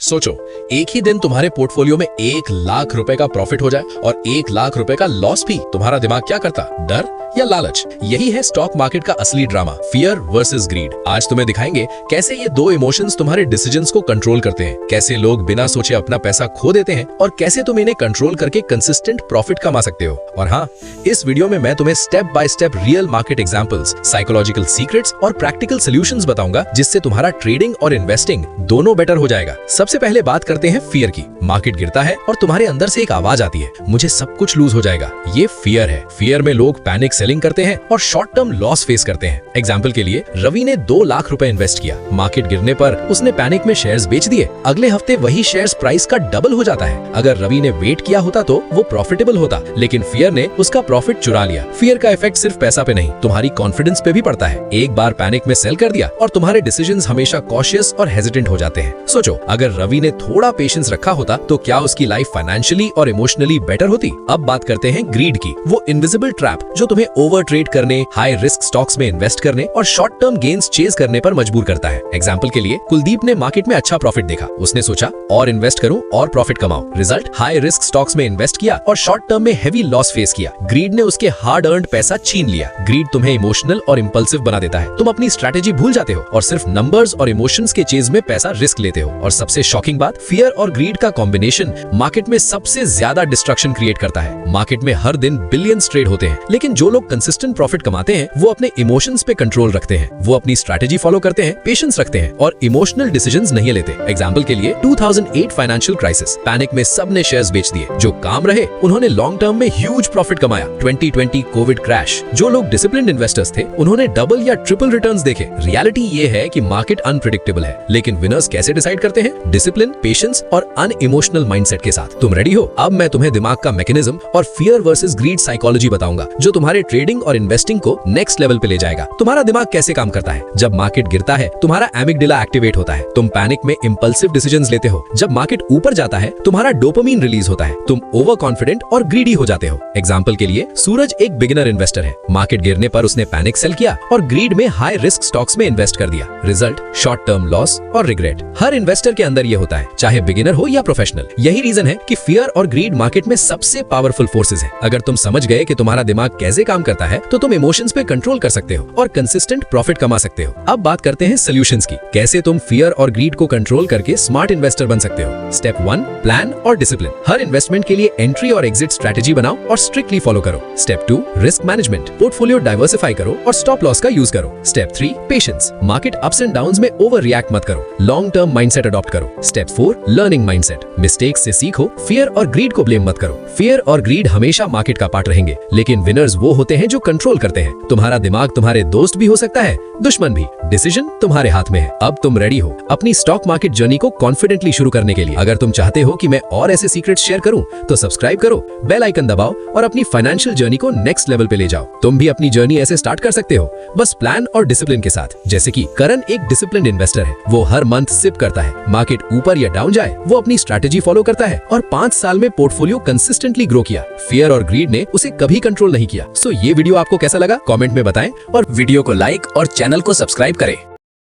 सोचो, एक ही दिन तुम्हारे पोर्टफोलियो में 1 लाख रुपए का प्रॉफिट हो जाए और 1 लाख रुपए का लॉस भी। तुम्हारा दिमाग क्या करता? डर या लालच? यही है स्टॉक मार्केट का असली ड्रामा, फियर वर्सेस ग्रीड। आज तुम्हें दिखाएंगे कैसे ये दो इमोशंस तुम्हारे डिसीजंस को कंट्रोल करते हैं, कैसे लोग बिना सोचे अपना पैसा खो देते हैं और कैसे तुम इन्हें कंट्रोल करके कंसिस्टेंट प्रॉफिट कमा सकते हो। और हाँ, इस वीडियो में मैं तुम्हें step by step real market examples, psychological secrets और प्रैक्टिकल सॉल्यूशंस बताऊंगा, जिससे तुम्हारा ट्रेडिंग और इन्वेस्टिंग दोनों बेटर हो जाएगा। सबसे पहले बात करते हैं फियर की। मार्केट गिरता है और तुम्हारे अंदर से एक आवाज आती है, मुझे सब कुछ लूज हो जाएगा। ये फियर है। फियर में लोग पैनिक सेलिंग करते हैं और शॉर्ट टर्म लॉस फेस करते हैं। एग्जांपल के लिए, रवि ने 2 लाख रुपए इन्वेस्ट किया। मार्केट गिरने पर उसने पैनिक में शेयर्स बेच दिए। अगले हफ्ते वही शेयर्स प्राइस का डबल हो जाता है। अगर रवि ने वेट किया होता तो वो प्रॉफिटेबल होता, लेकिन फियर ने उसका प्रॉफिट चुरा लिया। फियर का इफेक्ट सिर्फ पैसा पे नहीं, तुम्हारी कॉन्फिडेंस पे भी पड़ता है। एक बार पैनिक में सेल कर दिया और तुम्हारे डिसीजंस हमेशा कॉशियस और हेजिटेंट हो जाते हैं। सोचो, अगर रवि ने थोड़ा पेशेंस रखा होता तो क्या उसकी लाइफ फाइनेंशियली और इमोशनली बेटर होती। अब बात करते हैं ग्रीड की, वो इनविजिबल ट्रैप जो तुम्हें ओवर ट्रेड करने, हाई रिस्क स्टॉक्स में इन्वेस्ट करने और शॉर्ट टर्म गेन्स चेज करने पर मजबूर करता है। एग्जांपल के लिए, कुलदीप ने मार्केट में अच्छा प्रॉफिट देखा। उसने सोचा और इन्वेस्ट करूं और प्रॉफिट कमाऊं। रिजल्ट, हाई रिस्क स्टॉक्स में इन्वेस्ट किया और शॉर्ट टर्म में हेवी लॉस फेस किया। ग्रीड ने उसके हार्ड अर्न्ड पैसा छीन लिया। ग्रीड तुम्हें इमोशनल और इंपल्सिव बना देता है। तुम अपनी स्ट्रेटेजी भूल जाते हो और सिर्फ नंबर्स और इमोशंस के चेज में पैसा रिस्क लेते हो। और सबसे शॉकिंग बात, फियर और ग्रीड का कॉम्बिनेशन मार्केट में सबसे ज्यादा डिस्ट्रक्शन क्रिएट करता है। मार्केट में हर दिन बिलियंस ट्रेड होते हैं, लेकिन जो लोग कंसिस्टेंट प्रॉफिट कमाते हैं वो अपने इमोशंस पे कंट्रोल रखते हैं। वो अपनी स्ट्रेटेजी फॉलो करते हैं, पेशेंस रखते हैं और इमोशनल डिसीजंस नहीं लेते। एग्जांपल के लिए, 2008 फाइनेंशियल क्राइसिस, पैनिक में सबने शेयर्स बेच दिए। जो काम रहे उन्होंने लॉन्ग टर्म में ह्यूज प्रॉफिट कमाया। 2020 कोविड क्रैश, जो लोग डिसिप्लिन्ड इन्वेस्टर्स थे उन्होंने डबल या ट्रिपल रिटर्न्स देखे। रियलिटी ये है कि मार्केट अनप्रेडिक्टेबल है, लेकिन विनर्स कैसे डिसाइड करते हैं? डिसिप्लिन, पेशेंस और अनइमोशनल माइंडसेट के साथ। तुम रेडी हो? अब मैं तुम्हें दिमाग का मैकेनिज्म और फियर वर्सेस ग्रीड साइकोलॉजी बताऊंगा, जो तुम्हारे ट्रेडिंग और इन्वेस्टिंग को नेक्स्ट लेवल पे ले जाएगा। तुम्हारा दिमाग कैसे काम करता है? जब मार्केट गिरता है तुम्हारा एमिगडाला एक्टिवेट होता है। तुम पैनिक में इंपल्सिव डिसीजंस लेते हो। जब मार्केट ऊपर जाता है तुम्हारा डोपामिन रिलीज होता है। तुम ओवर कॉन्फिडेंट और ग्रीडी हो जाते हो। एग्जांपल के लिए, सूरज एक बिगिनर इन्वेस्टर है। मार्केट गिरने पर उसने पैनिक सेल किया और ग्रीड में हाई रिस्क स्टॉक्स में इन्वेस्ट कर दिया। रिजल्ट, शॉर्ट टर्म लॉस और रिग्रेट। हर इन्वेस्टर के अंदर ये होता है, चाहे बिगिनर हो या प्रोफेशनल। यही रीजन है कि फियर और ग्रीड मार्केट में सबसे पावरफुल फोर्सेस हैं। अगर तुम समझ गए कि तुम्हारा दिमाग कैसे काम करता है तो तुम इमोशंस पे कंट्रोल कर सकते हो और कंसिस्टेंट प्रॉफिट कमा सकते हो। अब बात करते हैं सॉल्यूशंस की, कैसे तुम फियर और ग्रीड को कंट्रोल करके स्मार्ट इन्वेस्टर बन सकते हो। स्टेप 1, प्लान और डिसिप्लिन। हर इन्वेस्टमेंट के लिए एंट्री और एग्जिट स्ट्रेटेजी बनाओ और स्ट्रिक्टली फॉलो करो। Step 2, risk management. Portfolio diversify करो और स्टॉप लॉस का यूज करो। Step 3, patience. Market ups and downs में ओवर रिएक्ट मत करो, लॉन्ग टर्म माइंडसेट अडॉप्ट करो। Step 4, learning mindset. मिस्टेक्स से सीखो, फियर और ग्रीड को ब्लेम मत करो। फियर और ग्रीड हमेशा मार्केट का पार्ट रहेंगे, लेकिन विनर्स वो होते हैं जो कंट्रोल करते हैं। तुम्हारा दिमाग तुम्हारे दोस्त भी हो सकता है, दुश्मन भी। डिसीजन तुम्हारे हाथ में है। अब तुम रेडी हो अपनी स्टॉक मार्केट जर्नी को कॉन्फिडेंटली शुरू करने के लिए? अगर तुम चाहते हो कि मैं और ऐसे सीक्रेट्स शेयर करूं तो सब्सक्राइब करो, बेल आइकन दबाओ और अपनी फाइनेंशियल जर्नी को नेक्स्ट लेवल पे ले जाओ। तुम भी अपनी जर्नी ऐसे स्टार्ट कर सकते हो, बस प्लान और डिसिप्लिन के साथ। जैसे कि करण एक डिसिप्लिन्ड इन्वेस्टर है। वो हर मंथ सिप करता है। मार्केट ऊपर या डाउन जाए वो अपनी स्ट्रेटेजी फॉलो करता है और 5 साल में पोर्टफोलियो कंसिस्टेंटली ग्रो किया। फियर और ग्रीड ने उसे कभी कंट्रोल नहीं किया। सो ये वीडियो आपको कैसा लगा कमेंट में बताएं और वीडियो को लाइक और चैनल को सब्सक्राइब करें।